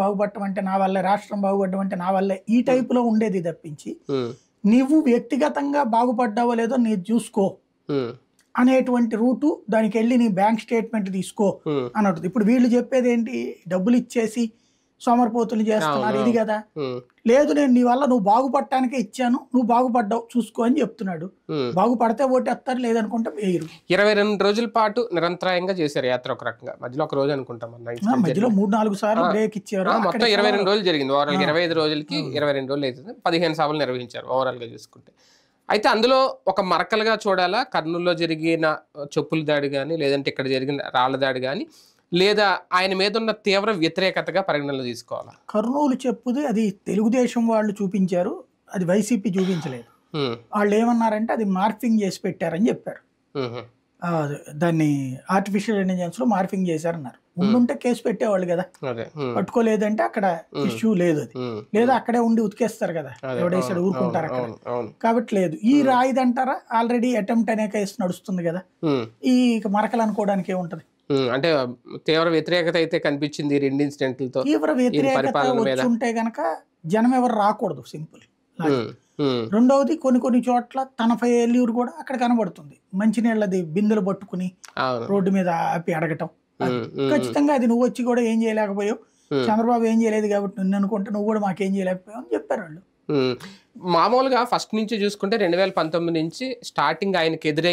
బాగుపడటం అంటే నా వల్లే, రాష్ట్రం బాగుపడడం అంటే నా వల్లే, ఈ టైపులో ఉండేది తప్పించి నువ్వు వ్యక్తిగతంగా బాగుపడ్డావో లేదో నీ చూసుకో అనేటువంటి రూటు, దానికి వెళ్ళి నీ బ్యాంక్ స్టేట్మెంట్ తీసుకో అన్నట్టు. ఇప్పుడు వీళ్ళు చెప్పేది ఏంటి, డబ్బులు ఇచ్చేసి సోమరిపోతులు చేస్తున్నారు ఇది కదా. లేదు నేను నీ వల్ల నువ్వు బాగుపడటానికే ఇచ్చాను, నువ్వు బాగుపడ్డావు చూసుకో అని చెప్తున్నాడు. బాగుపడితే ఓటేస్తారు, లేదనుకుంటే వేయరు. 22 రోజుల పాటు నిరంతరాయంగా చేశారు యాత్ర. ఒక రకంగా మధ్యలో ఒక రోజు అనుకుంటాం, మధ్యలో 3-4 సార్లు బ్రేక్ ఇచ్చారు. మొత్తం 22 రోజులు జరిగింది ఓవరాల్. 25 రోజులకి 22 రోజులు అవుతుంది. 15 సభలు నిర్వహించారు ఓవరాల్ గా చూసుకుంటే. అయితే అందులో ఒక మరకలుగా చూడాలా, కర్నూలులో జరిగిన చెప్పుల దాడి కానీ, లేదంటే ఇక్కడ జరిగిన రాళ్ల దాడి కానీ, లేదా ఆయన మీద ఉన్న తీవ్ర వ్యతిరేకతగా పరిగణనలో తీసుకోవాలా? కర్నూలు చెప్పుది అది తెలుగుదేశం వాళ్ళు చూపించారు, అది వైసీపీ చూపించలేదు. వాళ్ళు ఏమన్నారంటే అది మార్ఫింగ్ చేసి పెట్టారని చెప్పారు. దాన్ని ఆర్టిఫిషియల్ ఇంటెలిజెన్స్ లో మార్ఫింగ్ చేశారన్నారు. ముందుంటే కేసు పెట్టేవాళ్ళు కదా, పట్టుకోలేదంటే అక్కడ ఇష్యూ లేదు. అది లేదా అక్కడే ఉండి ఉతికేస్తారు కదా, ఎవడేసాడు ఊరుకుంటారు అక్కడ. కాబట్టి లేదు. ఈ రాయిదంటారా, ఆల్రెడీ అటెంప్ట్ అనే కేసు నడుస్తుంది కదా, ఈ మరకలు అనుకోవడానికి ఏముంటది. అంటే తీవ్ర వ్యతిరేకత అయితే కనిపించింది రెండు ఇన్సిడెంట్లతో. తీవ్ర వ్యతిరేకత వచ్చి ఉంటే గనక జనం ఎవరు రాకూడదు, సింపుల్. రెండవది కొన్ని చోట్ల తన ఫెయిల్యూర్ కూడా అక్కడ కనబడుతుంది. మంచినీళ్ళది బిందెలు పట్టుకుని రోడ్డు మీద ఆపి అడగటం, ఖచ్చితంగా అది నువ్వు వచ్చి కూడా ఏం చేయలేకపోయావు, చంద్రబాబు ఏం చేయలేదు కాబట్టి నిన్ను అనుకుంటే నువ్వు కూడా మాకేం చేయలేకపోయావు అని చెప్పారు వాళ్ళు. మామూలుగా ఫస్ట్ నుంచి చూసుకుంటే 2019 నుంచి స్టార్టింగ్ ఆయనకి ఎదురై